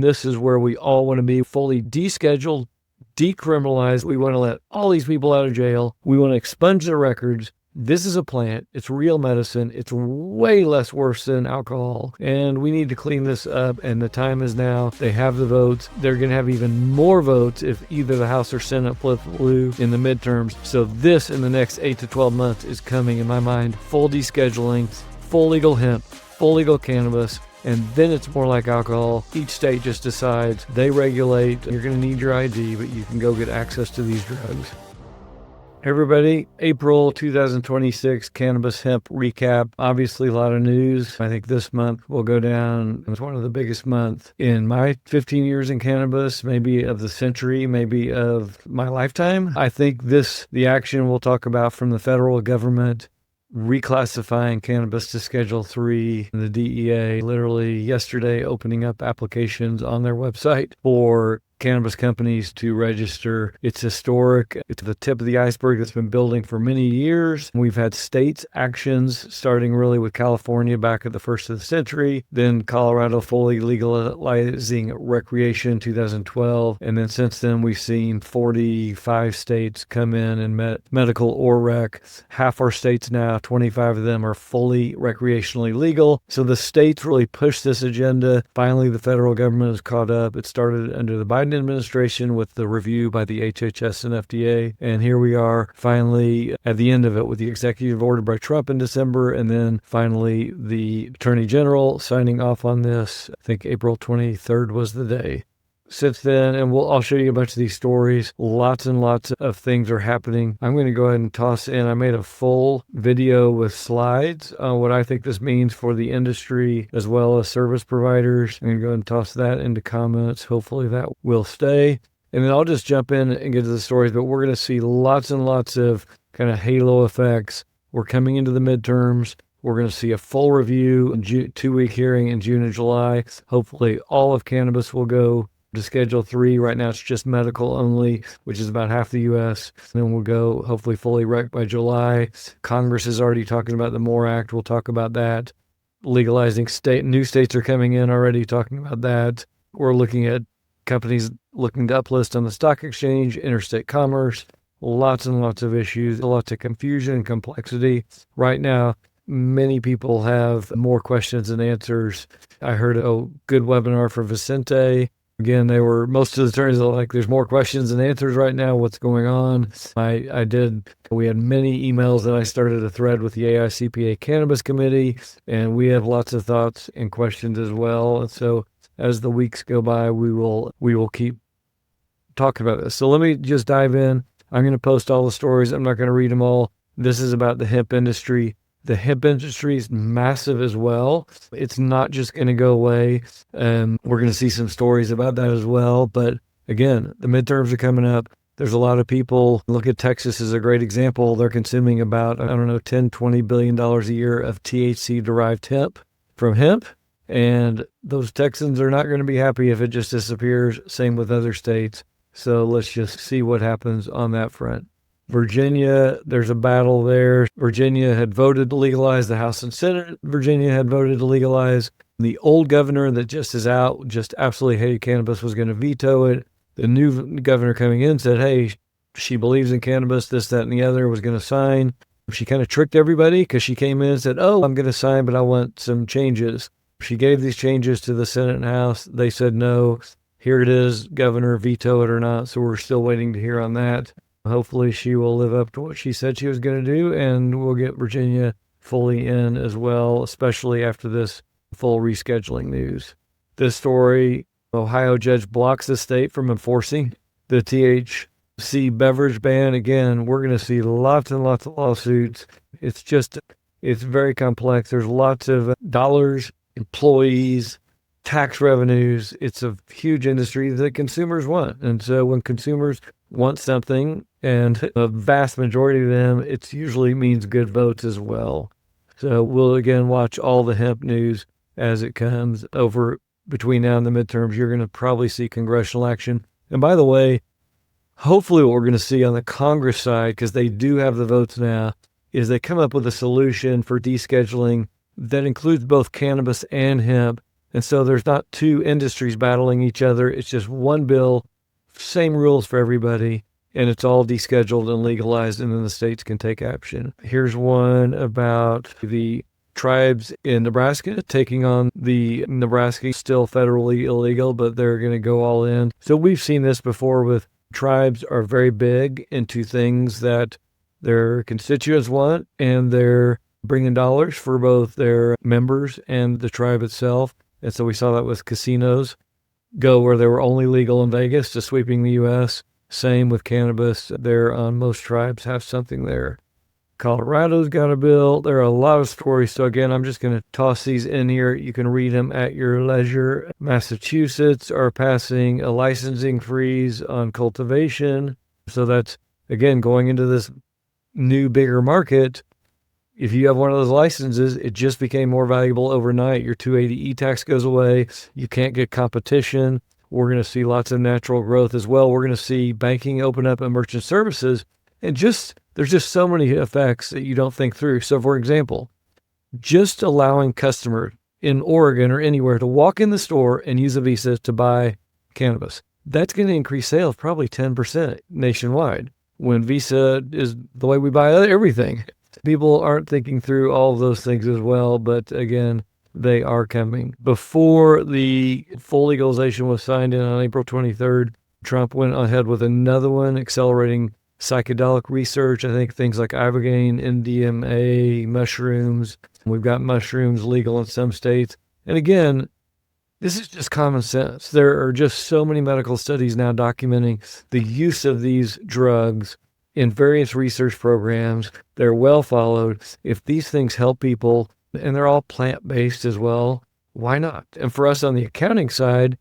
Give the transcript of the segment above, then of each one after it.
This is where we all want to be, fully descheduled, decriminalized. We want to let all these people out of jail. We want to expunge their records. This is a plant. It's real medicine. It's way less worse than alcohol. And we need to clean this up. And the time is now. They have the votes. They're going to have even more votes if either the House or Senate flip blue in the midterms. So this in the next 8 to 12 months is coming, in my mind. Full descheduling, full legal hemp, full legal cannabis. And then it's more like alcohol. Each state just decides, they regulate. You're going to need your ID, but you can go get access to these drugs. Everybody, April 2026 Cannabis Hemp recap. Obviously, a lot of news. I think this month will go down as one of the biggest months in my 15 years in cannabis, maybe of the century, maybe of my lifetime. I think the action we'll talk about from the federal government, reclassifying cannabis to Schedule 3, the DEA literally yesterday opening up applications on their website for cannabis companies to register. It's historic. It's the tip of the iceberg that's been building for many years. We've had states actions starting really with California back at the first of the century, then Colorado fully legalizing recreation in 2012. And then since then, we've seen 45 states come in and medical or rec. Half our states now, 25 of them are fully recreationally legal. So the states really pushed this agenda. Finally, the federal government has caught up. It started under the Biden administration with the review by the HHS and FDA. And here we are finally at the end of it with the executive order by Trump in December. And then finally the Attorney General signing off on this. I think April 23rd was the day. Since then, and I'll show you a bunch of these stories. Lots and lots of things are happening. I'm going to go ahead and toss in. I made a full video with slides on what I think this means for the industry as well as service providers. I'm going to go ahead and toss that into comments. Hopefully that will stay. And then I'll just jump in and get to the stories, but we're going to see lots and lots of kind of halo effects. We're coming into the midterms. We're going to see a full review and 2-week hearing in June and July. Hopefully all of cannabis will go to Schedule 3. Right now, it's just medical only, which is about half the U.S. And then we'll go hopefully fully rec by July. Congress is already talking about the MORE Act. We'll talk about that. Legalizing new states are coming in already talking about that. We're looking at companies looking to uplist on the stock exchange, interstate commerce, lots and lots of issues, lots of confusion and complexity. Right now, many people have more questions than answers. I heard a good webinar for Vicente. Again, most of the attorneys are like, there's more questions than answers right now. What's going on? We had many emails that I started a thread with the AICPA Cannabis Committee, and we have lots of thoughts and questions as well. And so as the weeks go by, we will keep talking about this. So let me just dive in. I'm going to post all the stories. I'm not going to read them all. This is about the hemp industry. The hemp industry is massive as well. It's not just going to go away. We're going to see some stories about that as well. But again, the midterms are coming up. There's a lot of people. Look at Texas as a great example. They're consuming about, $10, $20 billion a year of THC-derived hemp from hemp. And those Texans are not going to be happy if it just disappears. Same with other states. So let's just see what happens on that front. Virginia, there's a battle there. Virginia had voted to legalize. The House and Senate, Virginia had voted to legalize. The old governor that just is out, just absolutely hated cannabis, was going to veto it. The new governor coming in said, hey, she believes in cannabis, this, that, and the other, was going to sign. She kind of tricked everybody because she came in and said, oh, I'm going to sign, but I want some changes. She gave these changes to the Senate and House. They said, no, here it is, governor, veto it or not. So we're still waiting to hear on that. Hopefully she will live up to what she said she was going to do, and we'll get Virginia fully in as well, especially after this full rescheduling news. This story, Ohio judge blocks the state from enforcing the THC beverage ban. Again, we're going to see lots and lots of lawsuits. It's very complex. There's lots of dollars, employees, tax revenues. It's a huge industry that consumers want. And so when consumers want something, and a vast majority of them, it usually means good votes as well. So we'll again watch all the hemp news as it comes over between now and the midterms. You're going to probably see congressional action. And by the way, hopefully what we're going to see on the Congress side, because they do have the votes now, is they come up with a solution for descheduling that includes both cannabis and hemp, And so there's not two industries battling each other. It's just one bill, same rules for everybody, and it's all descheduled and legalized, and then the states can take action. Here's one about the tribes in Nebraska taking on the Nebraska, still federally illegal, but they're going to go all in. So we've seen this before with tribes are very big into things that their constituents want, and they're bringing dollars for both their members and the tribe itself. And so we saw that with casinos go where they were only legal in Vegas to sweeping the U.S. Same with cannabis. There on most tribes have something there. Colorado's got a bill. There are a lot of stories. So again, I'm just going to toss these in here. You can read them at your leisure. Massachusetts are passing a licensing freeze on cultivation. So that's, again, going into this new, bigger market. If you have one of those licenses, it just became more valuable overnight. Your 280E tax goes away. You can't get competition. We're going to see lots of natural growth as well. We're going to see banking open up and merchant services. And there's just so many effects that you don't think through. So for example, just allowing customers in Oregon or anywhere to walk in the store and use a Visa to buy cannabis, that's going to increase sales probably 10% nationwide when Visa is the way we buy everything. People aren't thinking through all of those things as well, but again, they are coming. Before the full legalization was signed in on April 23rd, Trump went ahead with another one, accelerating psychedelic research. I think things like ibogaine, MDMA, mushrooms. We've got mushrooms legal in some states. And again, this is just common sense. There are just so many medical studies now documenting the use of these drugs in various research programs. They're well followed. If these things help people, and they're all plant-based as well, why not? And for us on the accounting side,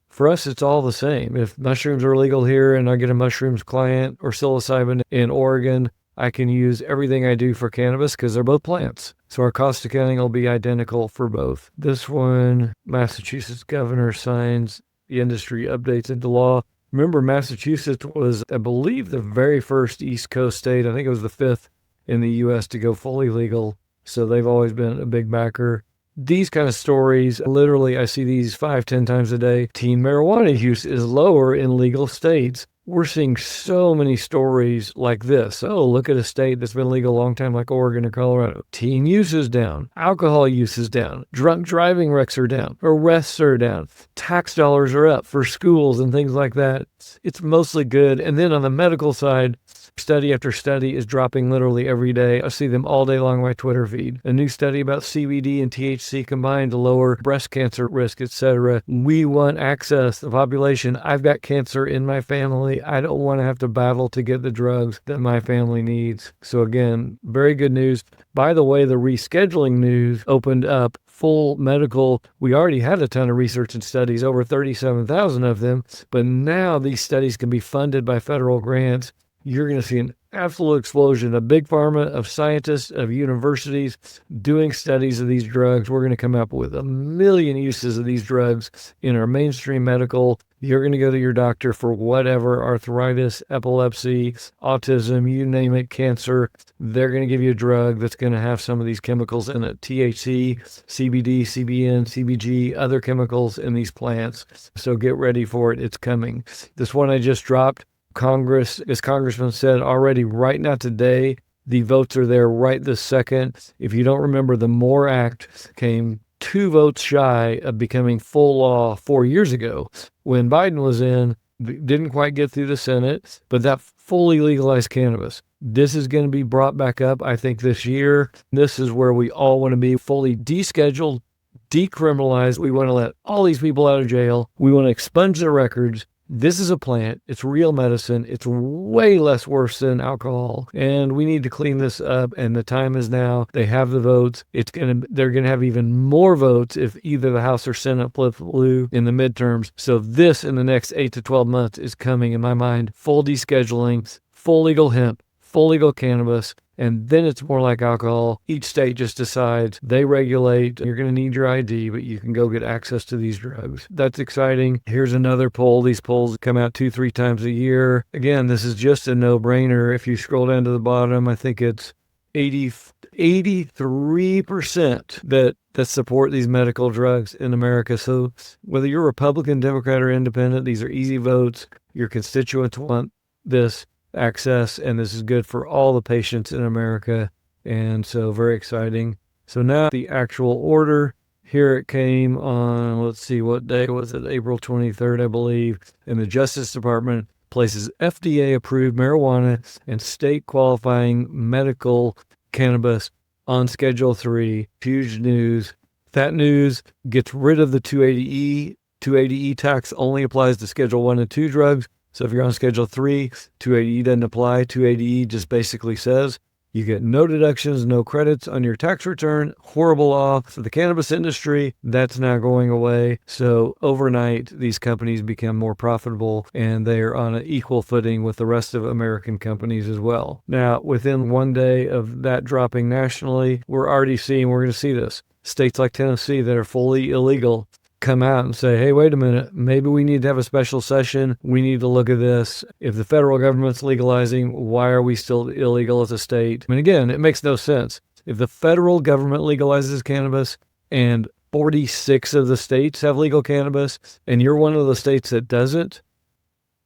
for us, it's all the same. If mushrooms are legal here and I get a mushrooms client or psilocybin in Oregon, I can use everything I do for cannabis because they're both plants. So our cost accounting will be identical for both. This one, Massachusetts governor signs the industry updates into law. Remember, Massachusetts was, I believe, the very first East Coast state. I think it was the fifth in the U.S. to go fully legal. So they've always been a big backer. These kind of stories, literally, I see these 5-10 times a day. Teen marijuana use is lower in legal states. We're seeing so many stories like this. Oh, look at a state that's been legal a long time like Oregon or Colorado. Teen use is down. Alcohol use is down. Drunk driving wrecks are down. Arrests are down. Tax dollars are up for schools and things like that. It's mostly good. And then on the medical side, study after study is dropping literally every day. I see them all day long on my Twitter feed. A new study about CBD and THC combined to lower breast cancer risk, etc. We want access. The population. I've got cancer in my family. I don't want to have to battle to get the drugs that my family needs. So again, very good news. By the way, the rescheduling news opened up full medical. We already had a ton of research and studies, over 37,000 of them, but now these studies can be funded by federal grants. You're going to see an absolute explosion of big pharma, of scientists, of universities doing studies of these drugs. We're going to come up with 1 million uses of these drugs in our mainstream medical. You're going to go to your doctor for whatever, arthritis, epilepsy, autism, you name it, cancer. They're going to give you a drug that's going to have some of these chemicals in it. THC, CBD, CBN, CBG, other chemicals in these plants. So get ready for it. It's coming. This one I just dropped. Congress, as Congressman said already, right now today, the votes are there right this second. If you don't remember, the MORE Act came 2 votes shy of becoming full law 4 years ago. When Biden was in, didn't quite get through the Senate, but that fully legalized cannabis. This is going to be brought back up, I think, this year. This is where we all want to be, fully descheduled, decriminalized. We want to let all these people out of jail. We want to expunge their records. This is a plant. It's real medicine. It's way less worse than alcohol. And we need to clean this up. And the time is now. They have the votes. They're going to have even more votes if either the House or Senate flip blue in the midterms. So this in the next 8 to 12 months is coming in my mind. Full descheduling, full legal hemp, full legal cannabis. And then it's more like alcohol. Each state just decides, they regulate. You're going to need your ID, but you can go get access to these drugs. That's exciting. Here's another poll. These polls come out 2-3 times a year. Again, this is just a no-brainer. If you scroll down to the bottom, I think it's 83% that support these medical drugs in America. So whether you're Republican, Democrat, or independent, these are easy votes. Your constituents want this access, and this is good for all the patients in America. And so very exciting. So now the actual order, here it came on, let's see, what day was it? April 23rd, I believe. And the Justice Department places FDA-approved marijuana and state qualifying medical cannabis on Schedule 3. Huge news. That news gets rid of the 280E. 280E tax only applies to Schedule 1 and 2 drugs. So if you're on Schedule 3, 280E doesn't apply. 280E just basically says you get no deductions, no credits on your tax return. Horrible law for the cannabis industry. That's now going away. So overnight, these companies become more profitable, and they are on an equal footing with the rest of American companies as well. Now, within one day of that dropping nationally, we're going to see this. States like Tennessee that are fully illegal come out and say, hey, wait a minute, maybe we need to have a special session. We need to look at this. If the federal government's legalizing, why are we still illegal as a state? I mean, again, it makes no sense. If the federal government legalizes cannabis and 46 of the states have legal cannabis and you're one of the states that doesn't,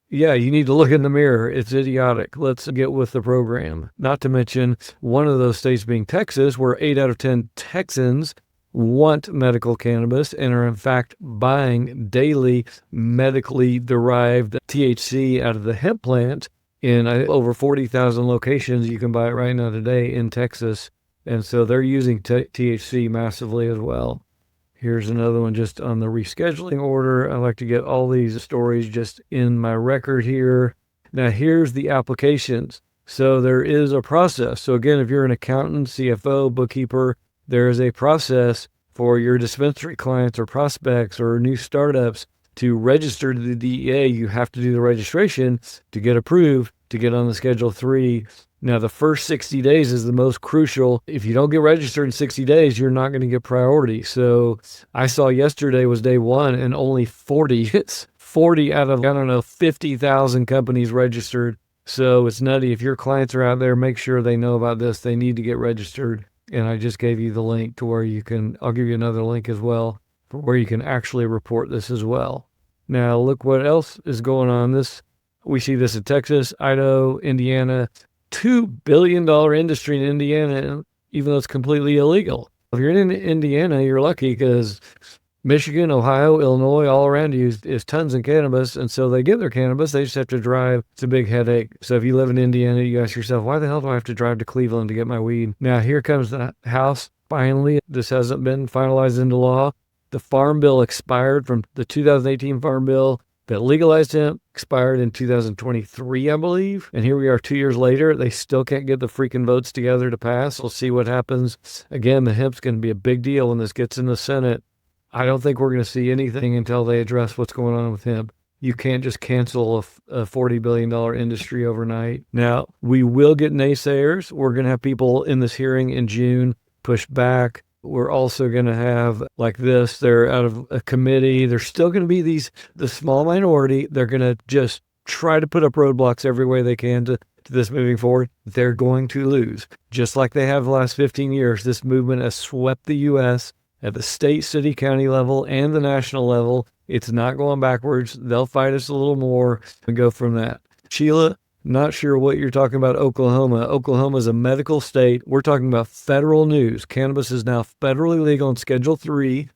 yeah, you need to look in the mirror. It's idiotic. Let's get with the program. Not to mention one of those states being Texas, where 8 out of 10 Texans want medical cannabis and are in fact buying daily medically derived THC out of the hemp plant in over 40,000 locations. You can buy it right now today in Texas. And so they're using THC massively as well. Here's another one just on the rescheduling order. I like to get all these stories just in my record here. Now here's the applications. So there is a process. So again, if you're an accountant, CFO, bookkeeper, there is a process for your dispensary clients or prospects or new startups to register to the DEA. You have to do the registration to get approved to get on the Schedule 3. Now, the first 60 days is the most crucial. If you don't get registered in 60 days, you're not going to get priority. So I saw yesterday was day one and only 40 out of, 50,000 companies registered. So it's nutty. If your clients are out there, make sure they know about this. They need to get registered. And I just gave you the link to where I'll give you another link as well for where you can actually report this as well. Now, look what else is going on. We see this in Texas, Idaho, Indiana, $2 billion industry in Indiana, even though it's completely illegal. If you're in Indiana, you're lucky because Michigan, Ohio, Illinois, all around you is tons of cannabis. And so they get their cannabis. They just have to drive. It's a big headache. So if you live in Indiana, you ask yourself, why the hell do I have to drive to Cleveland to get my weed? Now, here comes the House. Finally, this hasn't been finalized into law. The Farm Bill expired from the 2018 Farm Bill that legalized hemp, expired in 2023, I believe. And here we are 2 years later. They still can't get the freaking votes together to pass. We'll see what happens. Again, the hemp's going to be a big deal when this gets in the Senate. I don't think we're going to see anything until they address what's going on with hemp. You can't just cancel a $40 billion industry overnight. Now, we will get naysayers. We're going to have people in this hearing in June push back. We're also going to have like this. They're out of a committee. There's still going to be the small minority. They're going to just try to put up roadblocks every way they can to this moving forward. They're going to lose. Just like they have the last 15 years, this movement has swept the U.S., at the state, city, county level, and the national level. It's not going backwards. They'll fight us a little more and go from that. Sheila, not sure what you're talking about Oklahoma. Oklahoma is a medical state. We're talking about federal news. Cannabis is now federally legal on Schedule 3.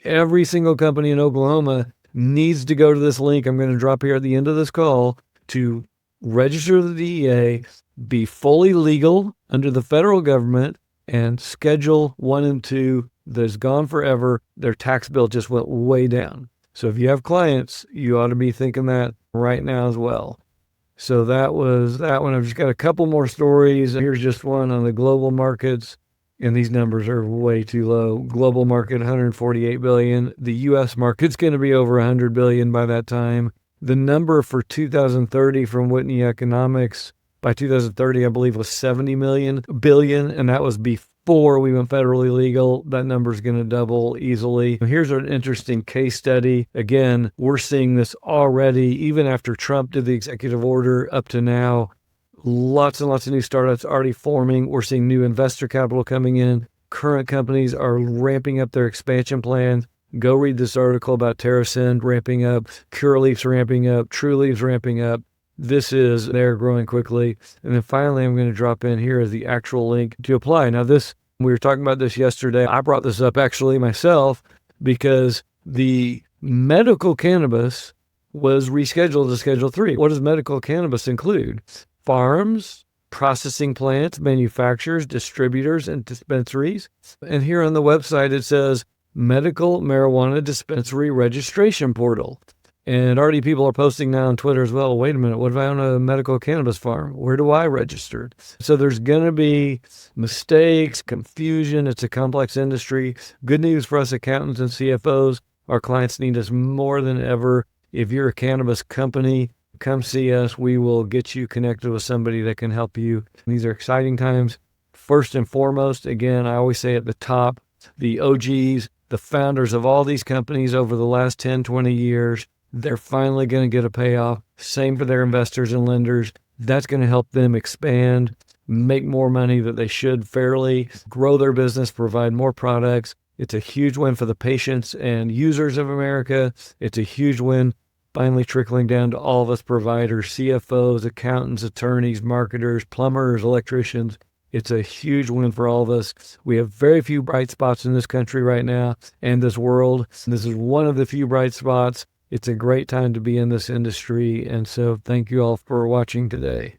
Every single company in Oklahoma needs to go to this link I'm going to drop here at the end of this call to register the DEA, be fully legal under the federal government, and Schedule 1 and 2 that's gone forever. Their tax bill just went way down. So if you have clients, you ought to be thinking that right now as well. So that was that one. I've just got a couple more stories. Here's just one on the global markets. And these numbers are way too low. Global market, 148 billion. The U.S. market's going to be over 100 billion by that time. The number for 2030 from Whitney Economics by 2030, I believe, was 70 billion. And that was before we went federally legal. That number is going to double easily. Here's an interesting case study. Again, we're seeing this already, even after Trump did the executive order up to now. Lots and lots of new startups already forming. We're seeing new investor capital coming in. Current companies are ramping up their expansion plans. Go read this article about TerraSend ramping up, Curaleaf's ramping up, Truliev's ramping up. They're growing quickly. And then finally, I'm going to drop in here as the actual link to apply. Now we were talking about this yesterday. I brought this up actually myself because the medical cannabis was rescheduled to Schedule 3. What does medical cannabis include? Farms, processing plants, manufacturers, distributors, and dispensaries. And here on the website, it says Medical Marijuana Dispensary Registration Portal. And already people are posting now on Twitter as well. Wait a minute, what if I own a medical cannabis farm? Where do I register? So there's going to be mistakes, confusion. It's a complex industry. Good news for us accountants and CFOs. Our clients need us more than ever. If you're a cannabis company, come see us. We will get you connected with somebody that can help you. These are exciting times. First and foremost, again, I always say at the top, the OGs, the founders of all these companies over the last 10, 20 years, they're finally going to get a payoff. Same for their investors and lenders. That's going to help them expand, make more money that they should fairly, grow their business, provide more products. It's a huge win for the patients and users of America. It's a huge win finally trickling down to all of us providers, CFOs, accountants, attorneys, marketers, plumbers, electricians. It's a huge win for all of us. We have very few bright spots in this country right now and this world. This is one of the few bright spots. It's a great time to be in this industry. And so thank you all for watching today.